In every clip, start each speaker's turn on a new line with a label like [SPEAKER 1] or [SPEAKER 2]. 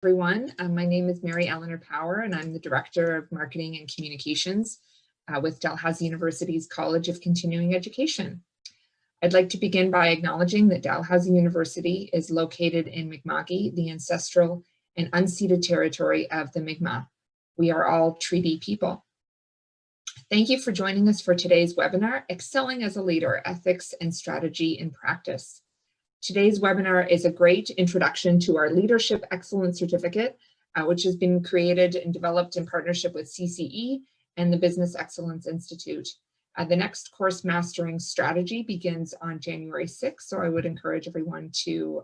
[SPEAKER 1] Everyone. My name is Mary Eleanor Power, and I'm the Director of Marketing and Communications with Dalhousie University's College of Continuing Education. I'd like to begin by acknowledging that Dalhousie University is located in Mi'kmaq, the ancestral and unceded territory of the Mi'kmaq. We are all treaty people. Thank you for joining us for today's webinar, Excelling as a Leader, Ethics and Strategy in Practice. Today's webinar is a great introduction to our Leadership Excellence Certificate, which has been created and developed in partnership with CCE and the Business Excellence Institute. The next course, Mastering Strategy, begins on January 6th, so I would encourage everyone to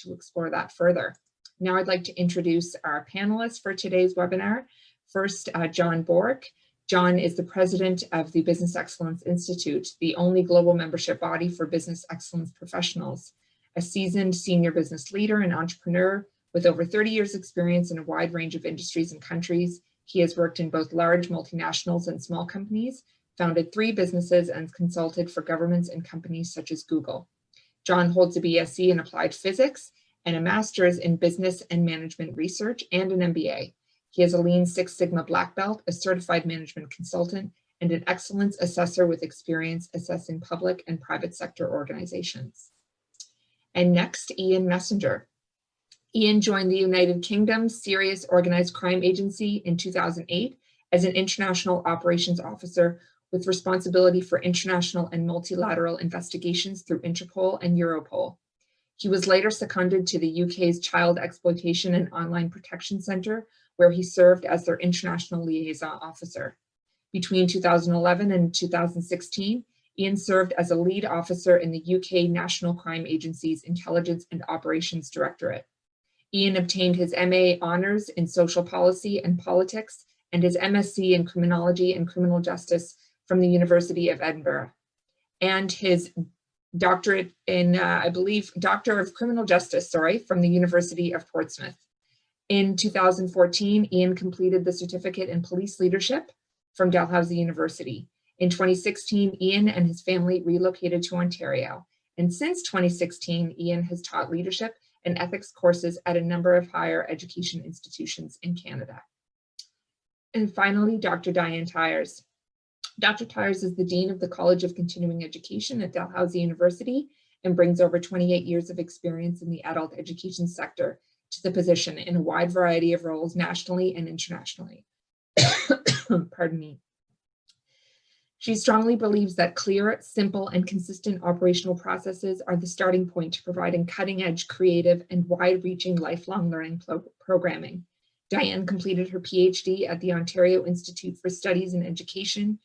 [SPEAKER 1] explore that further. Now I'd like to introduce our panelists for today's webinar. First, John Bork. John is the president of the Business Excellence Institute, the only global membership body for business excellence professionals. A seasoned senior business leader and entrepreneur with over 30 years experience in a wide range of industries and countries. He has worked in both large multinationals and small companies, founded 3 businesses, and consulted for governments and companies such as Google. John holds a BSc in Applied Physics and a master's in Business and Management Research and an MBA. He is a Lean Six Sigma Black Belt, a certified management consultant, and an excellence assessor with experience assessing public and private sector organizations. And next, Ian Messenger. Ian joined the United Kingdom's Serious Organized Crime Agency in 2008 as an international operations officer with responsibility for international and multilateral investigations through Interpol and Europol. He was later seconded to the UK's Child Exploitation and Online Protection Centre, where he served as their international liaison officer. Between 2011 and 2016, Ian served as a lead officer in the UK National Crime Agency's Intelligence and Operations Directorate. Ian obtained his MA Honours in Social Policy and Politics and his MSc in Criminology and Criminal Justice from the University of Edinburgh, and his doctorate in, Doctor of Criminal Justice, from the University of Portsmouth. In 2014, Ian completed the Certificate in Police Leadership from Dalhousie University. In 2016, Ian and his family relocated to Ontario. And since 2016, Ian has taught leadership and ethics courses at a number of higher education institutions in Canada. And finally, Dr. Diane Tyers. Dr. Tyers is the Dean of the College of Continuing Education at Dalhousie University and brings over 28 years of experience in the adult education sector to the position in a wide variety of roles nationally and internationally. Pardon me. She strongly believes that clear, simple, and consistent operational processes are the starting point to providing cutting-edge, creative, and wide-reaching lifelong learning programming. Diane completed her PhD at the Ontario Institute for Studies in Education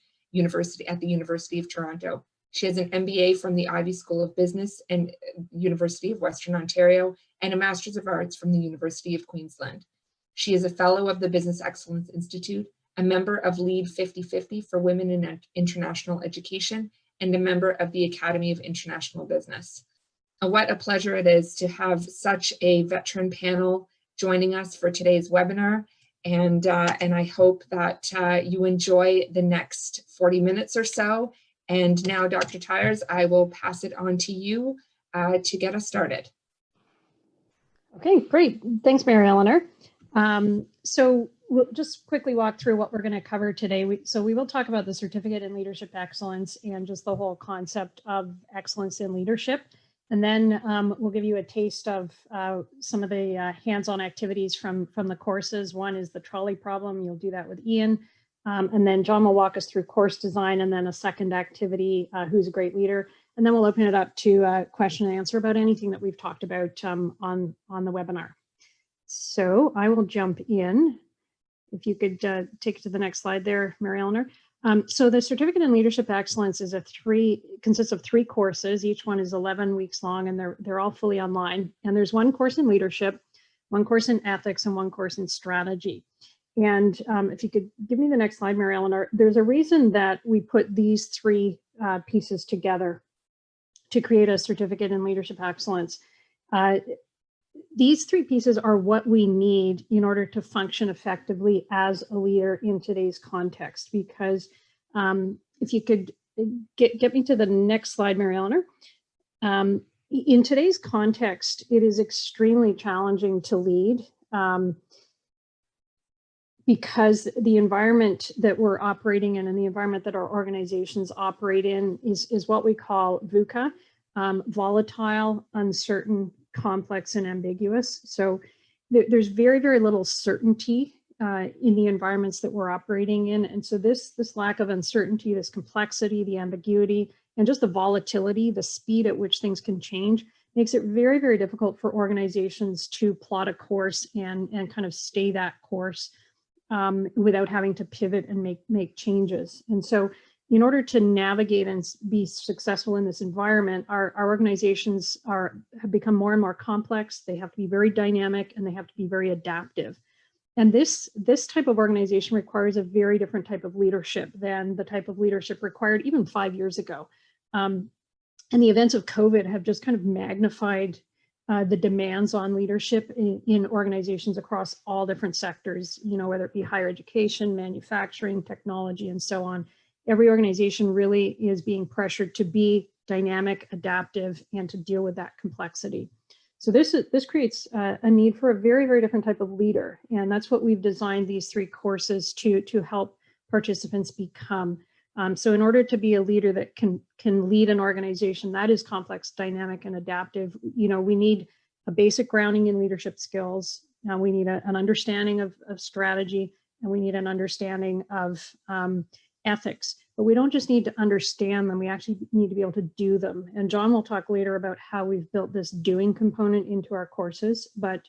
[SPEAKER 1] at the University of Toronto. She has an MBA from the Ivey School of Business and University of Western Ontario and a Master's of Arts from the University of Queensland. She is a Fellow of the Business Excellence Institute, a member of Lead 50/50 for Women in International Education, and a member of the Academy of International Business. What a pleasure it is to have such a veteran panel joining us for today's webinar. And I hope that you enjoy the next 40 minutes or so. And now, Dr. Tyers, I will pass it on to you to get us started.
[SPEAKER 2] Okay, great. Thanks, Mary Eleanor. So we'll just quickly walk through what we're going to cover today. We will talk about the Certificate in Leadership Excellence and just the whole concept of excellence in leadership. And then we'll give you a taste of some of the hands-on activities from the courses. One is the Trolley Problem. You'll do that with Ian. And then John will walk us through course design and then a second activity, Who's a Great Leader. And then we'll open it up to question and answer about anything that we've talked about on the webinar. So I will jump in. If you could take it to the next slide there, Mary Eleanor. So the Certificate in Leadership Excellence is consists of 3 courses. Each one is 11 weeks long, and they're all fully online. And there's 1 course in leadership, 1 course in ethics, and 1 course in strategy. And if you could give me the next slide, Mary Eleanor, there's a reason that we put these 3 pieces together to create a Certificate in Leadership Excellence. These 3 pieces are what we need in order to function effectively as a leader in today's context. Because if you could get me to the next slide, Mary Eleanor. In today's context, it is extremely challenging to lead. because the environment that we're operating in and the environment that our organizations operate in is what we call VUCA, volatile, uncertain, complex, and ambiguous. So there's very, very little certainty in the environments that we're operating in. And so this lack of uncertainty, this complexity, the ambiguity, and just the volatility, the speed at which things can change, makes it very, very difficult for organizations to plot a course and kind of stay that course without having to pivot and make changes. And so in order to navigate and be successful in this environment, our organizations have become more and more complex. They have to be very dynamic and they have to be very adaptive. And this type of organization requires a very different type of leadership than the type of leadership required even 5 years ago. And the events of COVID have just kind of magnified the demands on leadership in organizations across all different sectors, whether it be higher education, manufacturing, technology, and so on. Every organization really is being pressured to be dynamic, adaptive, and to deal with that complexity. So this creates a need for a very, very different type of leader. And that's what we've designed these 3 courses to help participants become. So in order to be a leader that can lead an organization that is complex, dynamic, and adaptive, we need a basic grounding in leadership skills. We need an understanding of strategy, and we need an understanding of ethics. But we don't just need to understand them, we actually need to be able to do them. And John will talk later about how we've built this doing component into our courses. But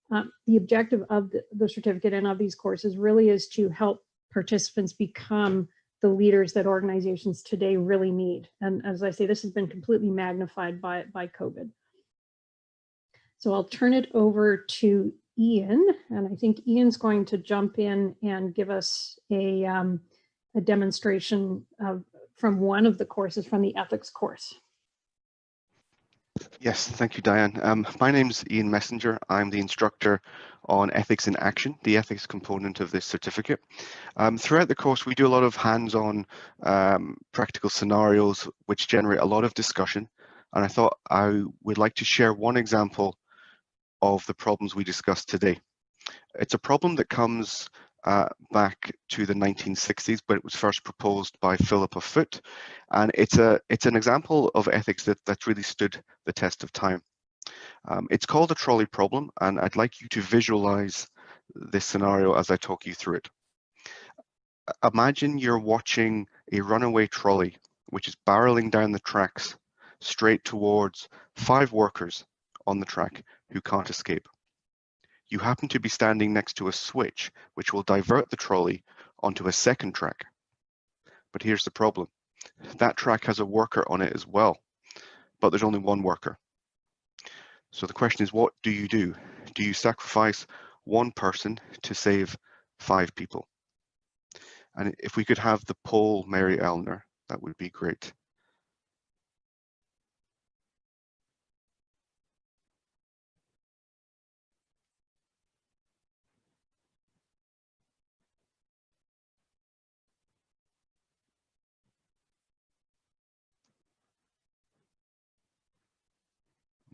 [SPEAKER 2] the objective of the certificate and of these courses really is to help participants become the leaders that organizations today really need. And as I say, this has been completely magnified by COVID. So I'll turn it over to Ian, and I think Ian's going to jump in and give us a demonstration from one of the courses, from the ethics course.
[SPEAKER 3] Yes, thank you, Diane. My name's Ian Messenger. I'm the instructor on Ethics in Action, the ethics component of this certificate. Throughout the course, we do a lot of hands-on practical scenarios which generate a lot of discussion. And I thought I would like to share one example of the problems we discussed today. It's a problem that comes back to the 1960s, but it was first proposed by Philippa Foot, and it's an example of ethics that really stood the test of time. It's called a trolley problem, and I'd like you to visualize this scenario as I talk you through it. Imagine you're watching a runaway trolley which is barreling down the tracks straight towards 5 workers on the track who can't escape. You happen to be standing next to a switch which will divert the trolley onto a second track. But here's the problem. That track has a worker on it as well, but there's only one worker. So the question is, what do you do? Do you sacrifice one person to save 5 people? And if we could have the poll, Mary Eleanor, that would be great.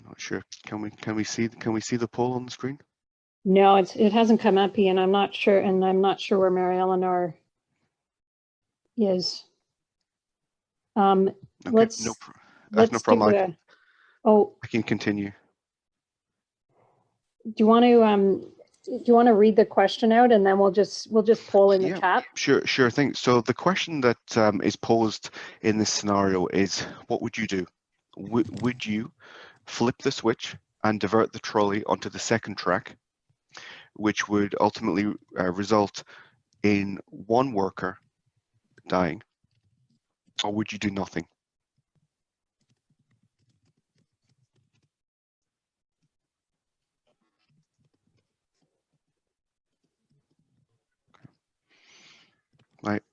[SPEAKER 3] Not sure. Can we see the poll on the screen?
[SPEAKER 2] No, it hasn't come up, Ian. I'm not sure, and I'm not sure where Mary Eleanor is.
[SPEAKER 3] Okay,
[SPEAKER 2] Let's
[SPEAKER 3] no problem. I can continue.
[SPEAKER 2] Do you want to read the question out, and then we'll just poll in the chat?
[SPEAKER 3] Sure thing. So the question that is posed in this scenario is, what would you do? Would you flip the switch and divert the trolley onto the second track, which would ultimately result in one worker dying, or would you do nothing? Right.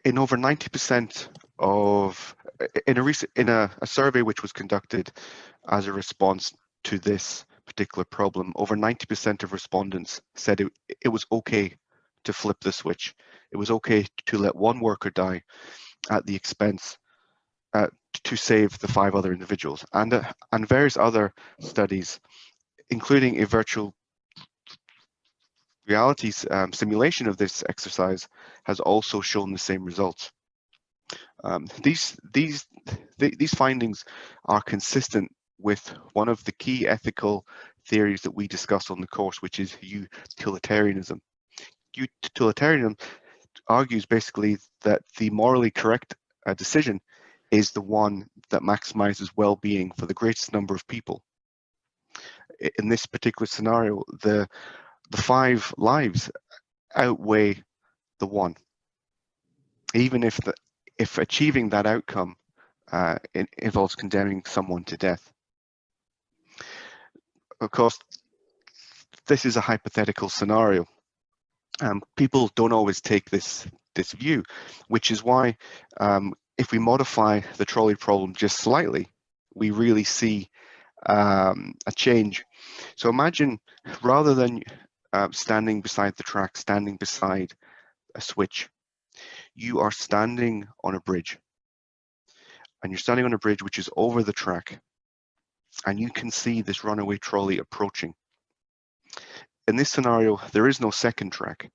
[SPEAKER 3] In over 90% of in a survey which was conducted as a response to this particular problem, over 90% of respondents said it was okay to flip the switch. It was okay to let one worker die at the expense to save the 5 other individuals. And various other studies, including a virtual reality simulation of this exercise has also shown the same results. These findings are consistent with one of the key ethical theories that we discuss on the course, which is utilitarianism. Utilitarianism argues basically that the morally correct decision is the one that maximizes well-being for the greatest number of people. In this particular scenario, the 5 lives outweigh the 1, even if achieving that outcome involves condemning someone to death. Of course, this is a hypothetical scenario. People don't always take this view, which is why if we modify the trolley problem just slightly, we really see a change. So imagine, rather than standing beside the track, standing beside a switch, you are standing on a bridge. And you're standing on a bridge which is over the track, and you can see this runaway trolley approaching. In this scenario, there is no second track.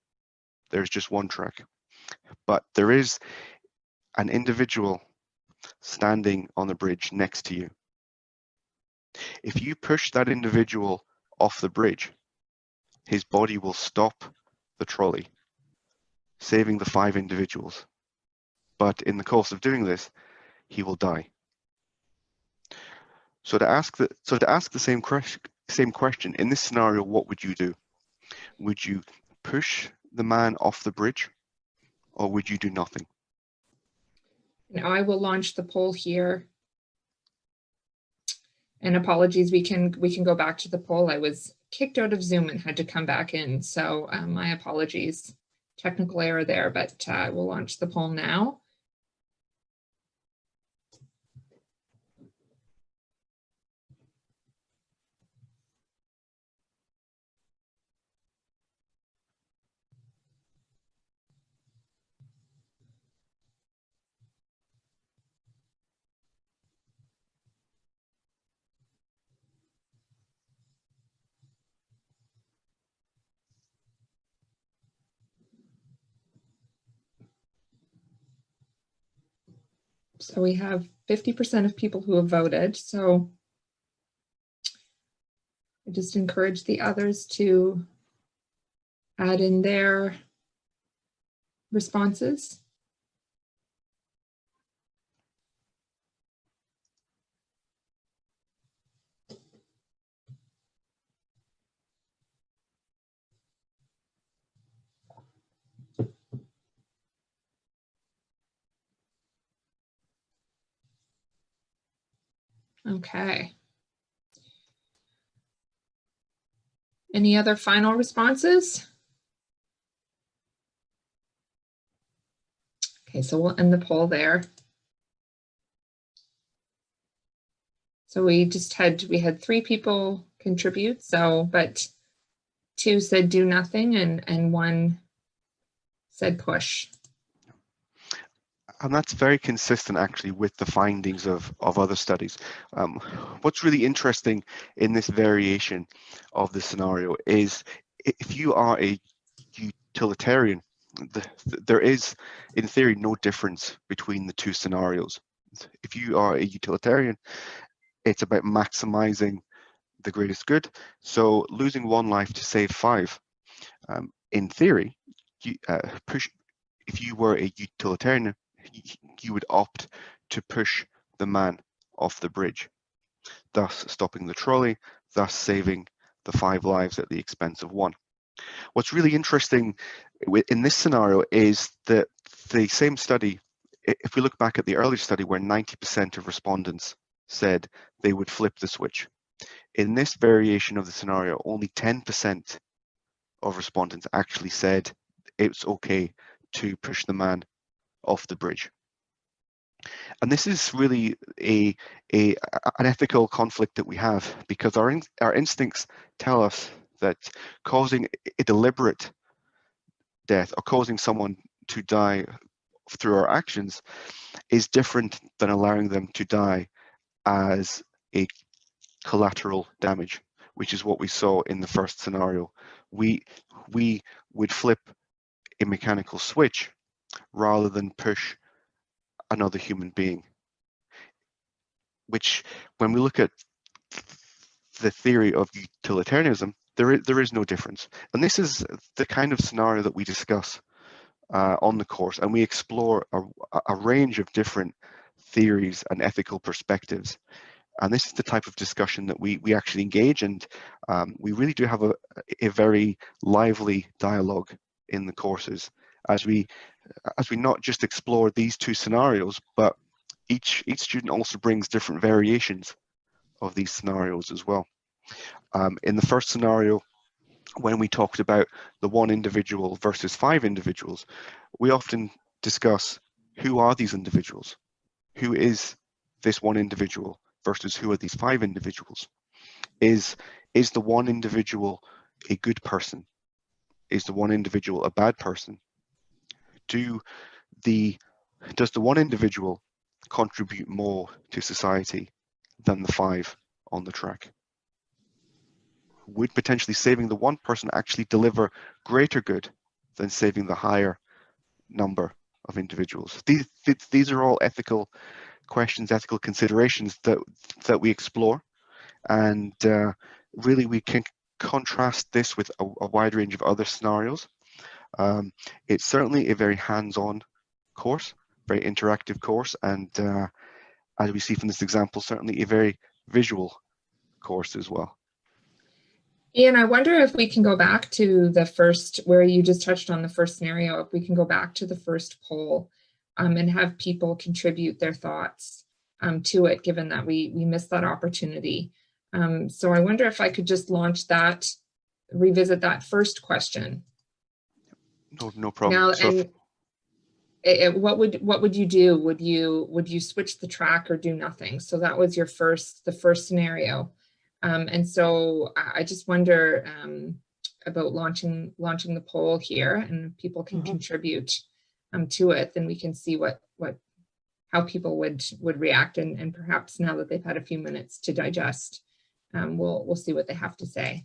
[SPEAKER 3] There's just one track. But there is an individual standing on the bridge next to you. If you push that individual off the bridge, his body will stop the trolley, saving the 5 individuals. But in the course of doing this, he will die. So to ask the same question, in this scenario, what would you do? Would you push the man off the bridge, or would you do nothing?
[SPEAKER 1] Now I will launch the poll here. And apologies, we can go back to the poll. I was kicked out of Zoom and had to come back in. So my apologies, technical error there, but we'll launch the poll now. So we have 50% of people who have voted. So I just encourage the others to add in their responses. Okay. Any other final responses? Okay, so we'll end the poll there. So we had 3 people contribute, but 2 said do nothing and 1 said push.
[SPEAKER 3] And that's very consistent actually with the findings of other studies. What's really interesting in this variation of the scenario is if you are a utilitarian, there is in theory no difference between the 2 scenarios. If you are a utilitarian, it's about maximizing the greatest good. So losing 1 life to save 5, in theory, if you were a utilitarian, you would opt to push the man off the bridge, thus stopping the trolley, thus saving the 5 lives at the expense of 1. What's really interesting in this scenario is that the same study, if we look back at the earlier study where 90% of respondents said they would flip the switch, in this variation of the scenario, only 10% of respondents actually said it's okay to push the man off the bridge. And this is really an ethical conflict that we have, because our instincts tell us that causing a deliberate death or causing someone to die through our actions is different than allowing them to die as a collateral damage, which is what we saw in the first scenario. We would flip a mechanical switch rather than push another human being, which, when we look at the theory of utilitarianism, there is no difference. And this is the kind of scenario that we discuss on the course, and we explore a range of different theories and ethical perspectives. And this is the type of discussion that we actually engage, and we really do have a very lively dialogue in the courses as we not just explore these two scenarios, but each student also brings different variations of these scenarios as well. In the first scenario, when we talked about the one individual versus 5 individuals, we often discuss, who are these individuals? Who is this one individual versus who are these 5 individuals? Is the one individual a good person? Is the one individual a bad person? Does the one individual contribute more to society than the 5 on the track? Would potentially saving the one person actually deliver greater good than saving the higher number of individuals? These are all ethical questions, ethical considerations that we explore, and really we can contrast this with a wide range of other scenarios. It's certainly a very hands-on course, very interactive course, and as we see from this example, certainly a very visual course as well.
[SPEAKER 1] Ian, I wonder if we can go back to the first, where you just touched on the first scenario, if we can go back to the first poll and have people contribute their thoughts to it, given that we missed that opportunity. So I wonder if I could just launch that, revisit that first question.
[SPEAKER 3] No problem.
[SPEAKER 1] Now,
[SPEAKER 3] So
[SPEAKER 1] what would you do? Would you switch the track or do nothing? So that was the first scenario. And so I just wonder about launching the poll here, and people can contribute to it, then we can see how people would react, and perhaps now that they've had a few minutes to digest, we'll see what they have to say.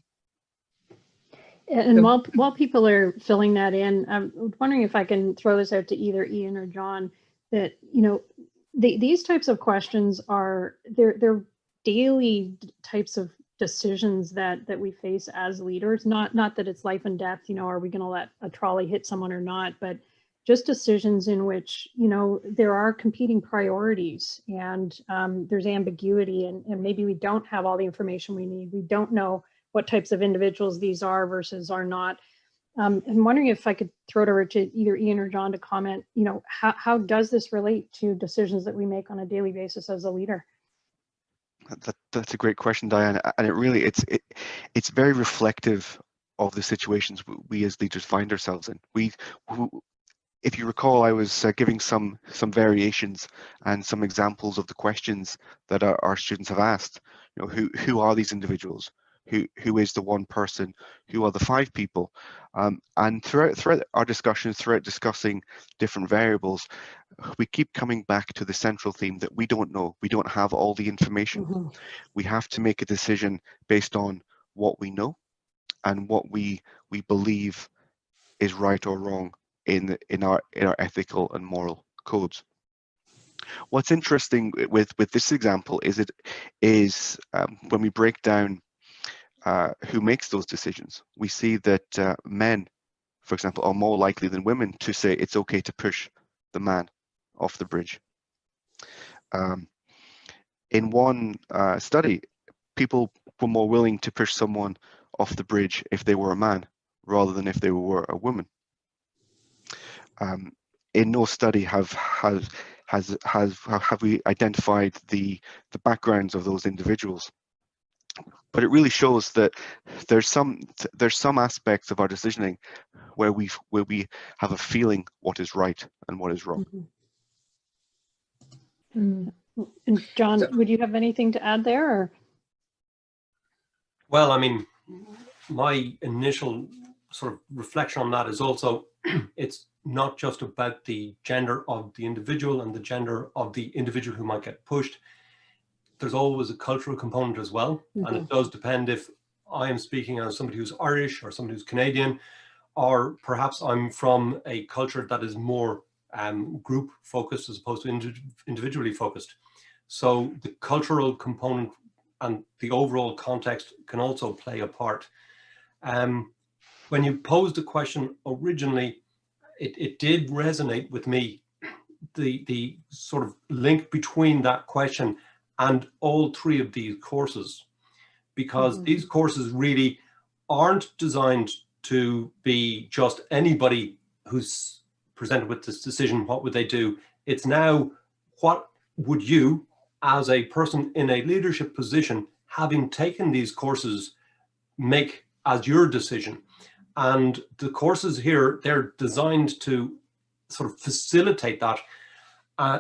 [SPEAKER 2] And
[SPEAKER 1] So,
[SPEAKER 2] while people are filling that in, I'm wondering if I can throw this out to either Ian or John, that, these types of questions they're daily types of decisions that we face as leaders. Not that it's life and death, are we going to let a trolley hit someone or not, but just decisions in which, there are competing priorities, and there's ambiguity, and maybe we don't have all the information we need. We don't know what types of individuals these are versus are not. I'm wondering if I could throw it over to either Ian or John to comment, how does this relate to decisions that we make on a daily basis as a leader?
[SPEAKER 3] That's a great question, Diane, and it really it's very reflective of the situations we as leaders find ourselves in. If you recall, I was giving some variations and some examples of the questions that our students have asked. Who are these individuals? Who is the one person? Who are the 5 people? And throughout our discussions, throughout discussing different variables, we keep coming back to the central theme that we don't know. We don't have all the information. We have to make a decision based on what we know and what we believe is right or wrong in our ethical and moral codes. What's interesting with this example is when we break down who makes those decisions, we see that men, for example, are more likely than women to say it's okay to push the man off the bridge. In one study, people were more willing to push someone off the bridge if they were a man rather than if they were a woman. In no study have we identified the backgrounds of those individuals, but it really shows that there's some aspects of our decisioning where we have a feeling what is right and what is wrong.
[SPEAKER 2] And John, would you have anything to add there? Or?
[SPEAKER 4] Well, I mean, my initial sort of reflection on that is also it's not just about the gender of the individual and the gender of the individual who might get pushed. There's always a cultural component as well. And it does depend if I am speaking as somebody who's Irish or somebody who's Canadian, or perhaps I'm from a culture that is more group focused as opposed to individually focused. So the cultural component and the overall context can also play a part. When you posed the question originally, it did resonate with me, the sort of link between that question and all three of these courses, because these courses really aren't designed to be just anybody who's presented with this decision, what would they do? It's now, what would you, as a person in a leadership position, having taken these courses, make as your decision? And the courses here, they're designed to sort of facilitate that.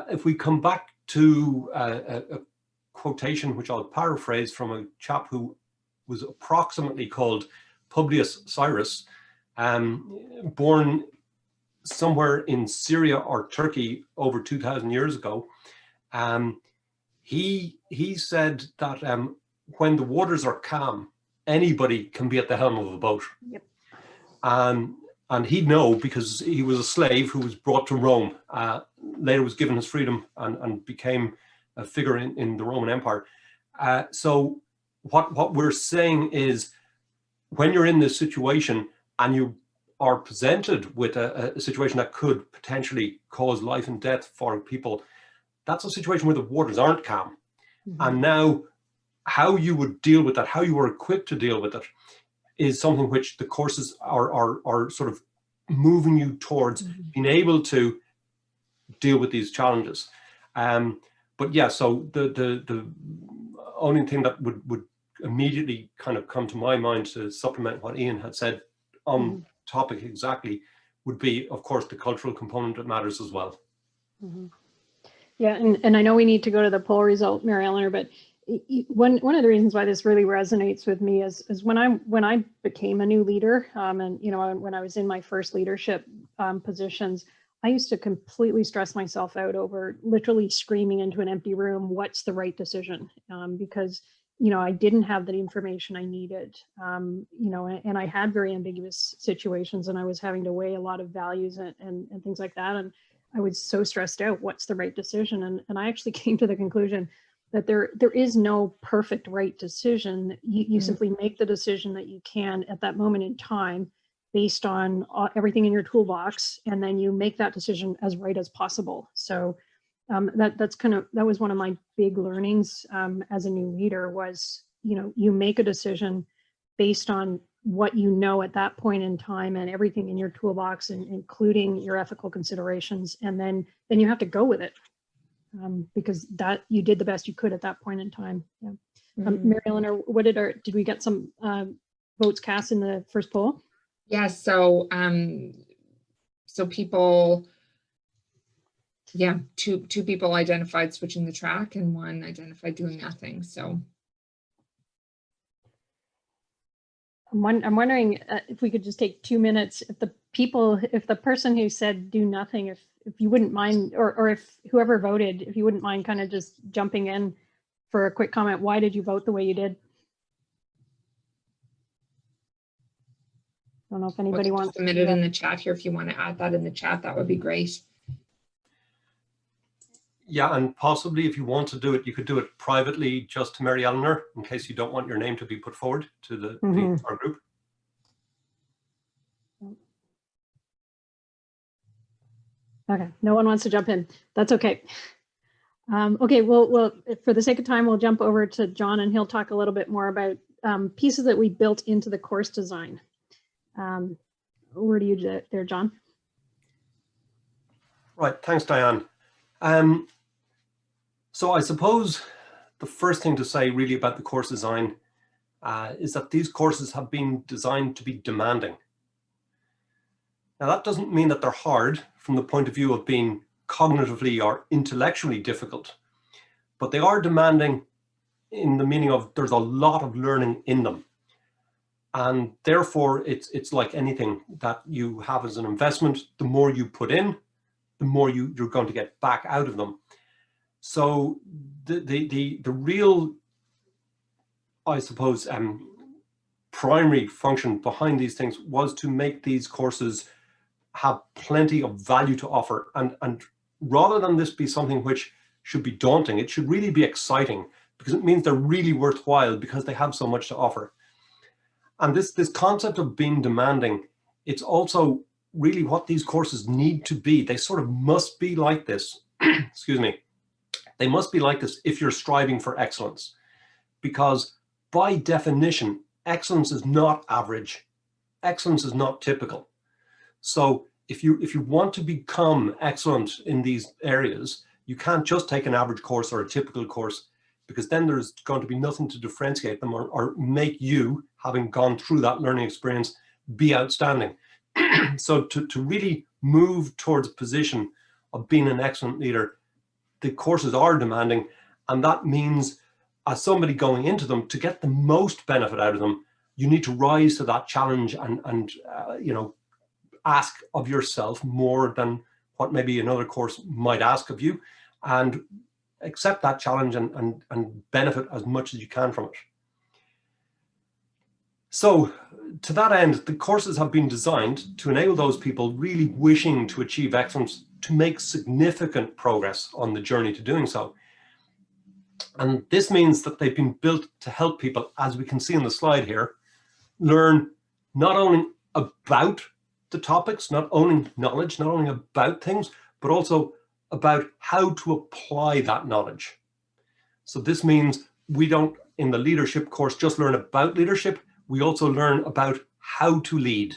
[SPEAKER 4] If we come back to a quotation, which I'll paraphrase from a chap who was approximately called Publius Cyrus, born somewhere in Syria or Turkey over 2,000 years ago. He said that when the waters are calm, anybody can be at the helm of a boat.
[SPEAKER 2] Yep.
[SPEAKER 4] And he'd know, because he was a slave who was brought to Rome, later was given his freedom and became a figure in the Roman Empire. So what we're saying is, when you're in this situation and you are presented with a situation that could potentially cause life and death for people, that's a situation where the waters aren't calm. And now how you would deal with that, how you are equipped to deal with it, is something which the courses are sort of moving you towards being able to deal with these challenges. But yeah, so the only thing that would immediately kind of come to my mind to supplement what Ian had said on topic exactly would be, of course, the cultural component that matters as well.
[SPEAKER 2] Yeah, and I know we need to go to the poll result, Mary Eleanor, but one of the reasons why this really resonates with me is when I became a new leader, and when I was in my first leadership positions, I used to completely stress myself out over literally screaming into an empty room, what's the right decision? Because I didn't have the information I needed, and I had very ambiguous situations, and I was having to weigh a lot of values and things like that, and I was so stressed out, what's the right decision? And I actually came to the conclusion that there is no perfect right decision. You simply make the decision that you can at that moment in time based on everything in your toolbox, and then you make that decision as right as possible. So that was one of my big learnings as a new leader was, you make a decision based on what you know at that point in time and everything in your toolbox, and including your ethical considerations, and then you have to go with it. Because that you did the best you could at that point in time. Yeah. Mary Eleanor, did we get some votes cast in the first poll?
[SPEAKER 1] Yes. So people, two people identified switching the track and one identified doing nothing. So
[SPEAKER 2] I'm wondering if we could just take 2 minutes. If the person who said do nothing, if you wouldn't mind, or if whoever voted, if you wouldn't mind kind of just jumping in for a quick comment, why did you vote the way you did? I don't know if anybody wants to
[SPEAKER 1] submit it in the chat here. If you want to add that in the chat, that would be great.
[SPEAKER 4] Yeah, and possibly if you want to do it, you could do it privately just to Mary Eleanor, in case you don't want your name to be put forward to our group.
[SPEAKER 2] Okay, no one wants to jump in. That's okay. Okay, well, for the sake of time, we'll jump over to John, and he'll talk a little bit more about pieces that we built into the course design. Over to you there, John.
[SPEAKER 4] Right, thanks, Diane. So I suppose the first thing to say really about the course design is that these courses have been designed to be demanding. Now, that doesn't mean that they're hard from the point of view of being cognitively or intellectually difficult, but they are demanding in the meaning of there's a lot of learning in them. And therefore, it's like anything that you have as an investment. The more you put in, the more you're going to get back out of them. So the real, I suppose, primary function behind these things was to make these courses have plenty of value to offer. And rather than this be something which should be daunting, it should really be exciting, because it means they're really worthwhile because they have so much to offer. And this concept of being demanding, it's also really what these courses need to be. They sort of must be like this. Excuse me. They must be like this if you're striving for excellence, because by definition, excellence is not average. Excellence is not typical. So if you want to become excellent in these areas, you can't just take an average course or a typical course, because then there's going to be nothing to differentiate them or make you, having gone through that learning experience, be outstanding. So to really move towards a position of being an excellent leader, the courses are demanding, and that means as somebody going into them, to get the most benefit out of them, you need to rise to that challenge and you know, ask of yourself more than what maybe another course might ask of you, and accept that challenge and benefit as much as you can from it. So to that end, the courses have been designed to enable those people really wishing to achieve excellence to make significant progress on the journey to doing so. And this means that they've been built to help people, as we can see on the slide here, learn not only about the topics, not only knowledge, not only about things, but also about how to apply that knowledge. So this means we don't, in the leadership course, just learn about leadership. We also learn about how to lead.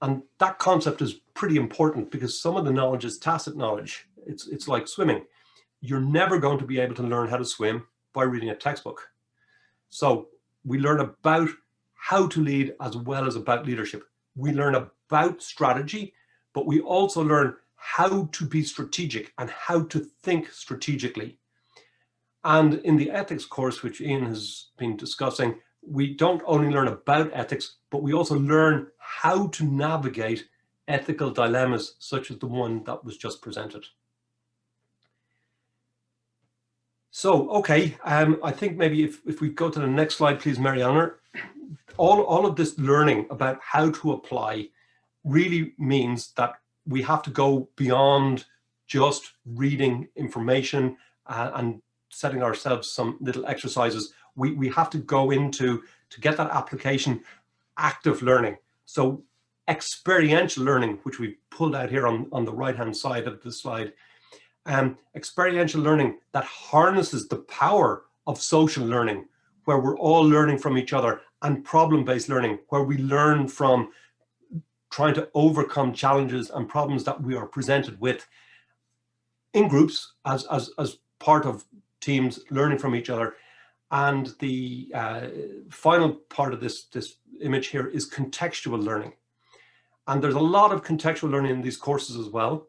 [SPEAKER 4] And that concept is pretty important, because some of the knowledge is tacit knowledge. It's like swimming. You're never going to be able to learn how to swim by reading a textbook. So we learn about how to lead as well as about leadership. We learn about strategy, but we also learn how to be strategic and how to think strategically. And in the ethics course, which Ian has been discussing, we don't only learn about ethics, but we also learn how to navigate ethical dilemmas such as the one that was just presented. So, okay, I think maybe if we go to the next slide, please, Mary Eleanor. All of this learning about how to apply really means that we have to go beyond just reading information and setting ourselves some little exercises. We have to go into, to get that application, active learning. So experiential learning, which we've pulled out here on the right-hand side of the slide, experiential learning that harnesses the power of social learning, where we're all learning from each other, and problem-based learning, where we learn from trying to overcome challenges and problems that we are presented with in groups as part of teams, learning from each other. And the final part of this image here is contextual learning. And there's a lot of contextual learning in these courses as well,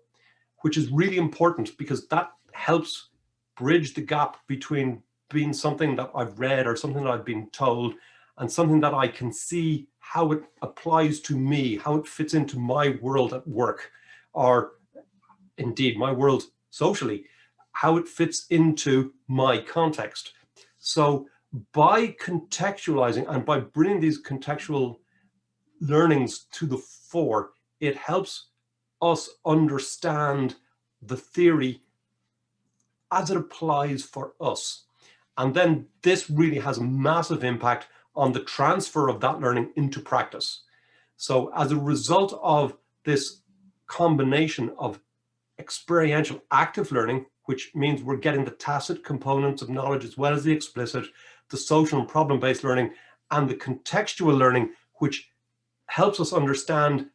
[SPEAKER 4] which is really important, because that helps bridge the gap between being something that I've read or something that I've been told and something that I can see how it applies to me, how it fits into my world at work, or indeed my world socially, how it fits into my context. So by contextualizing and by bringing these contextual learnings to the fore, it helps us understand the theory as it applies for us. And then this really has a massive impact on the transfer of that learning into practice. So as a result of this combination of experiential active learning, which means we're getting the tacit components of knowledge as well as the explicit, the social and problem-based learning, and the contextual learning, which helps us understand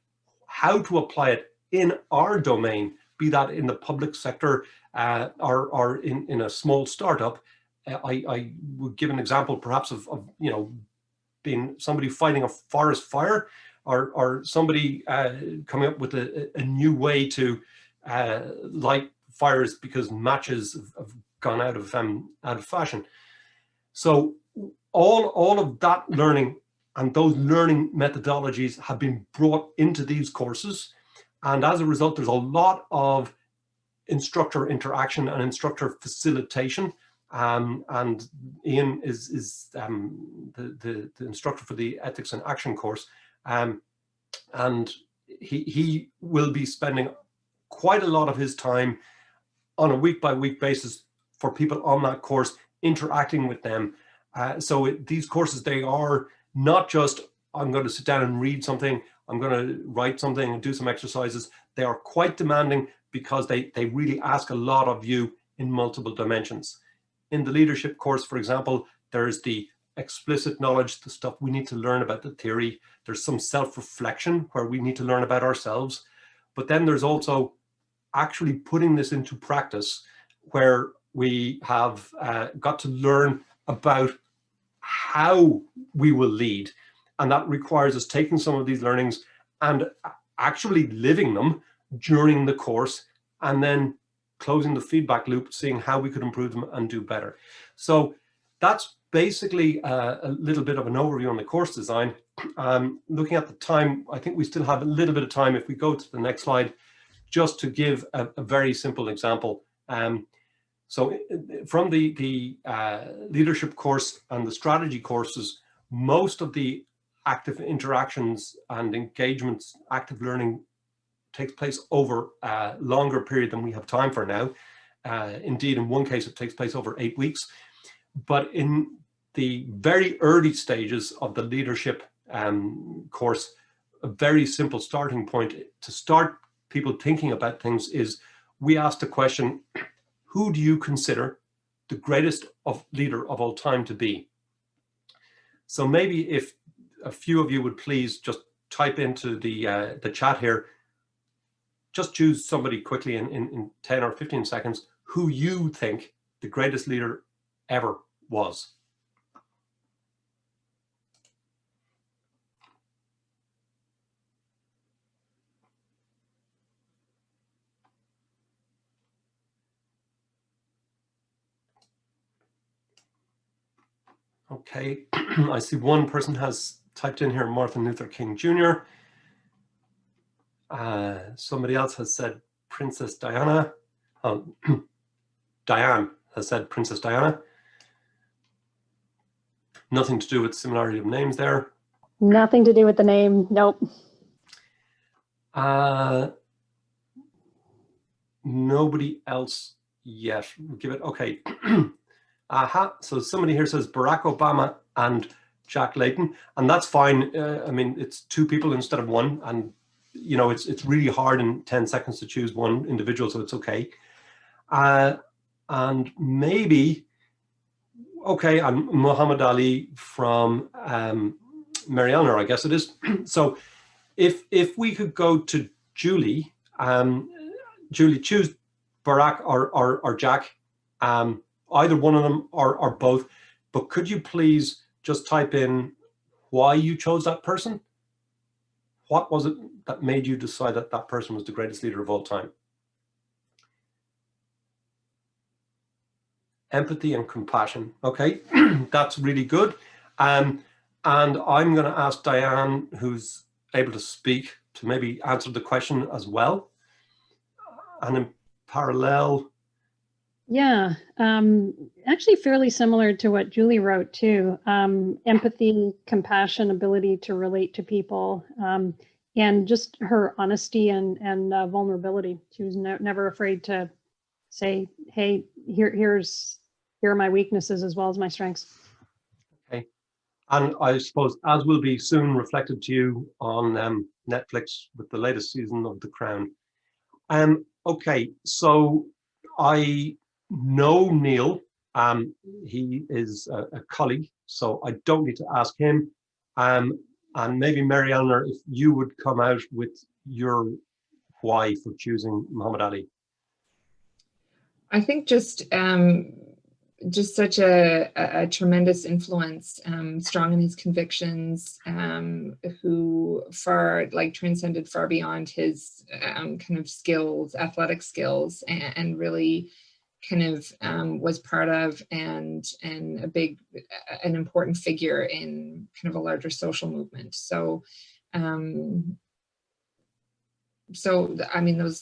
[SPEAKER 4] how to apply it in our domain, be that in the public sector or in a small startup. I would give an example perhaps of you know, being somebody fighting a forest fire, or somebody coming up with a new way to light fires because matches have gone out of fashion. So all of that learning and those learning methodologies have been brought into these courses. And as a result, there's a lot of instructor interaction and instructor facilitation. and Ian is the instructor for the Ethics and Action course, and he will be spending quite a lot of his time on a week-by-week basis for people on that course, interacting with them. These courses, they are not just, I'm going to sit down and read something, I'm going to write something and do some exercises. They are quite demanding because they really ask a lot of you in multiple dimensions. In the leadership course, for example, there's the explicit knowledge, the stuff we need to learn about the theory. There's some self-reflection where we need to learn about ourselves. But then there's also actually putting this into practice, where we have got to learn about how we will lead. And that requires us taking some of these learnings and actually living them during the course, and then closing the feedback loop, seeing how we could improve them and do better. So that's basically a little bit of an overview on the course design. Looking at the time, I think we still have a little bit of time if we go to the next slide, just to give a very simple example. So from the leadership course and the strategy courses, most of the active interactions and engagements, active learning, takes place over a longer period than we have time for now. Indeed, in one case, it takes place over 8 weeks. But in the very early stages of the leadership course, a very simple starting point to start people thinking about things is, we ask the question, who do you consider the greatest leader of all time to be? So maybe if a few of you would please just type into the chat here, just choose somebody quickly in 10 or 15 seconds who you think the greatest leader ever was. Okay, I see one person has typed in here, Martin Luther King Jr. Somebody else has said Princess Diana. Oh, Diane has said Princess Diana. Nothing to do with similarity of names there.
[SPEAKER 2] Nothing to do with the name. Nope.
[SPEAKER 4] Nobody else yet. We'll give it, okay. Aha, so somebody here says Barack Obama and Jack Layton, and that's fine. I mean, it's two people instead of one, and you know, it's really hard in 10 seconds to choose one individual, so it's okay. And maybe, okay, and Muhammad Ali from Mary Eleanor, I guess it is. So if we could go to Julie, Julie, choose Barack or Jack, either one of them or both, but could you please just type in why you chose that person? What was it that made you decide that that person was the greatest leader of all time? Empathy and compassion. Okay, that's really good. And I'm going to ask Diane, who's able to speak, to maybe answer the question as well. And in parallel.
[SPEAKER 2] Yeah, actually fairly similar to what Julie wrote too. Empathy, compassion, ability to relate to people, and just her honesty and vulnerability. She was never afraid to say, hey, here are my weaknesses as well as my strengths.
[SPEAKER 4] Okay, and I suppose as will be soon reflected to you on Netflix with the latest season of The Crown. Okay, so I know Neil. He is a colleague, so I don't need to ask him. And maybe Mary Eleanor, if you would come out with your why for choosing Muhammad Ali.
[SPEAKER 1] I think just such a tremendous influence, strong in his convictions, who transcended far beyond his kind of skills, athletic skills, and really kind of was part of and an important figure in kind of a larger social movement. So I mean,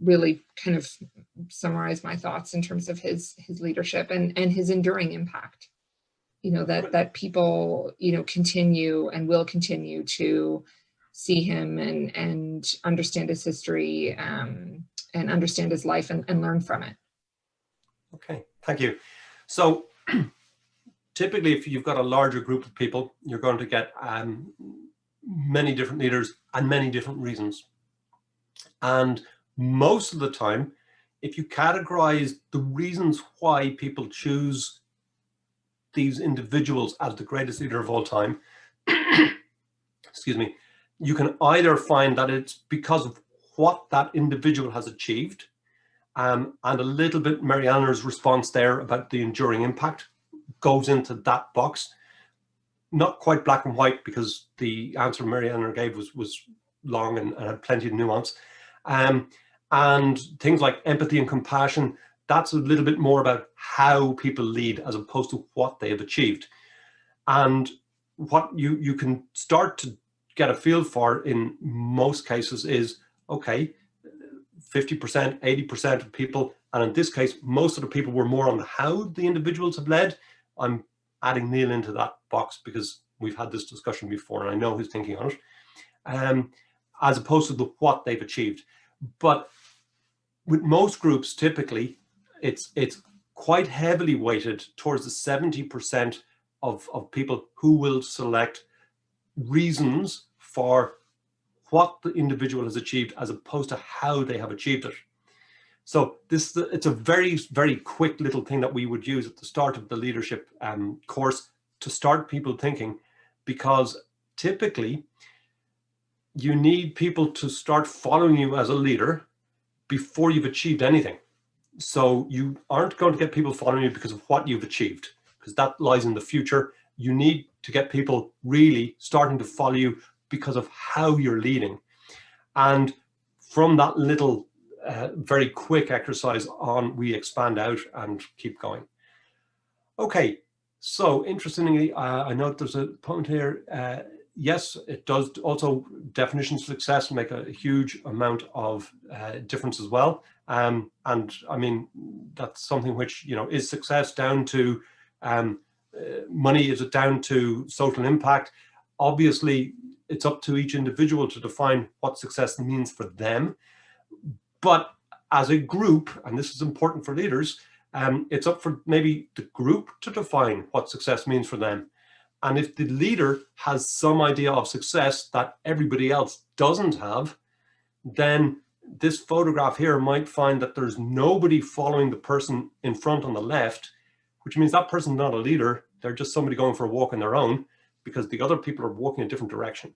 [SPEAKER 1] really kind of summarize my thoughts in terms of his leadership and his enduring impact. You know, that people, you know, continue and will continue to see him and understand his history and understand his life and learn from it.
[SPEAKER 4] Okay, thank you. So typically, if you've got a larger group of people, you're going to get many different leaders and many different reasons. And most of the time, if you categorize the reasons why people choose these individuals as the greatest leader of all time, excuse me, you can either find that it's because of what that individual has achieved, and a little bit Mary Eleanor's response there about the enduring impact goes into that box. Not quite black and white, because the answer Mary Eleanor gave was long and had plenty of nuance. And things like empathy and compassion, that's a little bit more about how people lead as opposed to what they have achieved. And what you can start to get a feel for in most cases is, okay, 50%, 80% of people, and in this case, most of the people were more on how the individuals have led. I'm adding Neil into that box because we've had this discussion before and I know his thinking on it, as opposed to the what they've achieved. But with most groups, typically, it's quite heavily weighted towards the 70% of people who will select reasons for what the individual has achieved as opposed to how they have achieved it. So it's a very, very quick little thing that we would use at the start of the leadership course to start people thinking, because typically you need people to start following you as a leader before you've achieved anything. So you aren't going to get people following you because of what you've achieved, because that lies in the future. You need to get people really starting to follow you because of how you're leading. And from that little very quick exercise on, we expand out and keep going. Okay, so interestingly, I know there's a point here. Yes, it does also, definitions of success make a huge amount of difference as well. And I mean, that's something which, you know, is success down to money? Is it down to social impact? Obviously, it's up to each individual to define what success means for them. But as a group, and this is important for leaders, it's up for maybe the group to define what success means for them. And if the leader has some idea of success that everybody else doesn't have, then this photograph here might find that there's nobody following the person in front on the left, which means that person's not a leader. They're just somebody going for a walk on their own because the other people are walking in a different direction.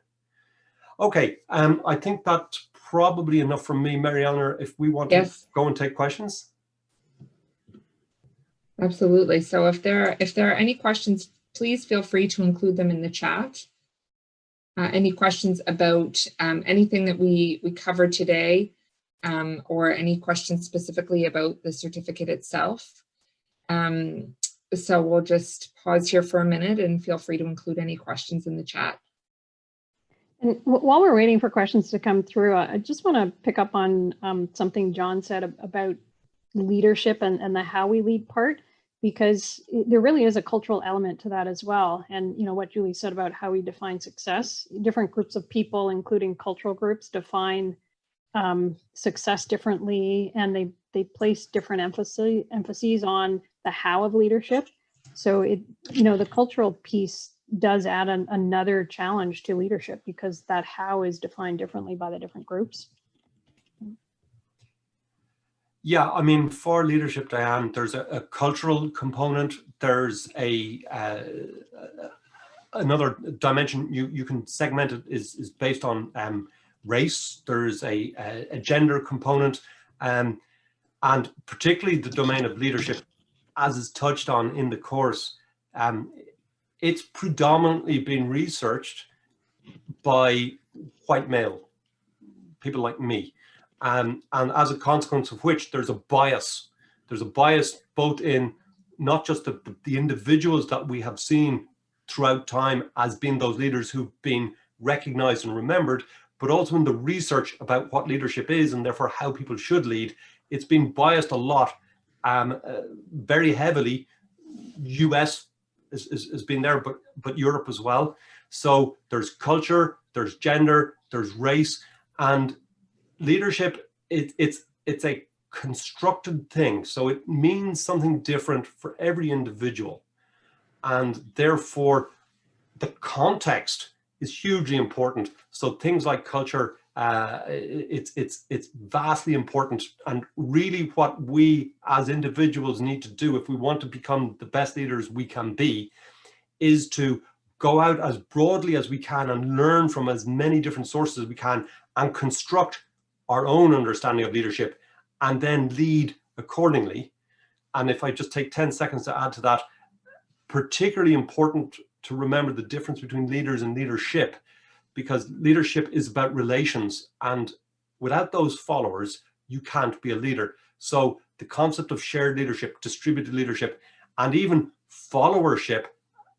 [SPEAKER 4] Okay, I think that's probably enough from me, Mary Eleanor, if we want to go and take questions.
[SPEAKER 1] Absolutely. So if there are any questions, please feel free to include them in the chat. Any questions about anything that we covered today, or any questions specifically about the certificate itself. So we'll just pause here for a minute and feel free to include any questions in the chat.
[SPEAKER 2] And while we're waiting for questions to come through, I just want to pick up on something John said about leadership and the how we lead part, because there really is a cultural element to that as well. And you know what Julie said about how we define success, different groups of people, including cultural groups, define success differently, and they place different emphases on the how of leadership. So it, you know, the cultural piece does add another challenge to leadership, because that how is defined differently by the different groups.
[SPEAKER 4] Yeah, I mean, for leadership, Diane, there's a cultural component. There's another dimension you can segment it is based on race. There's a gender component, and particularly the domain of leadership, as is touched on in the course. It's predominantly been researched by white male, people like me. And as a consequence of which, there's a bias. There's a bias both in not just the individuals that we have seen throughout time as being those leaders who've been recognized and remembered, but also in the research about what leadership is and therefore how people should lead, it's been biased a lot, very heavily. US has been there, but Europe as well. So there's culture, there's gender, there's race, and leadership, it's a constructed thing. So it means something different for every individual. And therefore, the context is hugely important. So things like culture, it's vastly important. And really what we as individuals need to do if we want to become the best leaders we can be is to go out as broadly as we can and learn from as many different sources as we can and construct our own understanding of leadership and then lead accordingly. And if I just take 10 seconds to add to that, particularly important to remember the difference between leaders and leadership, because leadership is about relations, and without those followers, you can't be a leader. So the concept of shared leadership, distributed leadership, and even followership,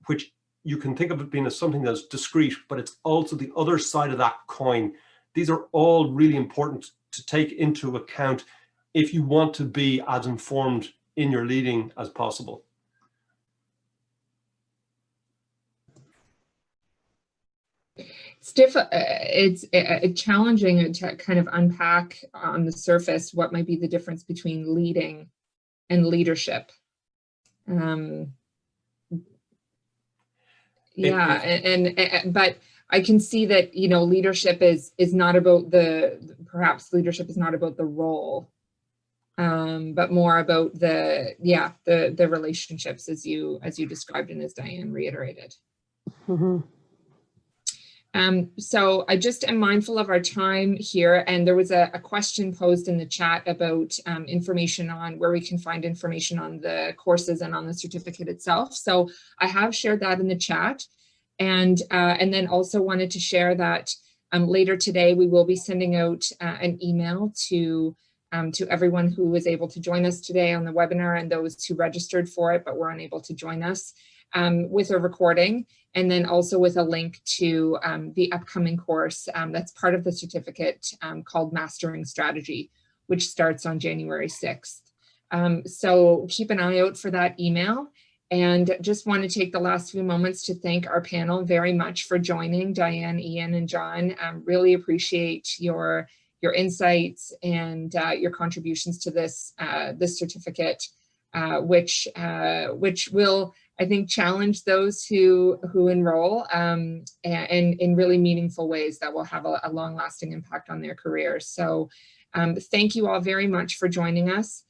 [SPEAKER 4] which you can think of it being as something that's discrete, but it's also the other side of that coin. These are all really important to take into account if you want to be as informed in your leading as possible.
[SPEAKER 1] It's challenging to kind of unpack on the surface what might be the difference between leading and leadership. But I can see that, you know, leadership is not about perhaps leadership is not about the role, but more about the relationships as you described and as Diane reiterated.
[SPEAKER 2] Mm-hmm.
[SPEAKER 1] So I just am mindful of our time here, and there was a question posed in the chat about information on where we can find information on the courses and on the certificate itself. So I have shared that in the chat, and then also wanted to share that later today we will be sending out an email to everyone who was able to join us today on the webinar and those who registered for it but were unable to join us, with a recording, and then also with a link to the upcoming course that's part of the certificate called Mastering Strategy, which starts on January 6th. So keep an eye out for that email. And just want to take the last few moments to thank our panel very much for joining, Diane, Ian, and John. Really appreciate your insights and your contributions to this certificate, which will, I think, challenge those who enroll and in really meaningful ways that will have a long-lasting impact on their careers. So thank you all very much for joining us.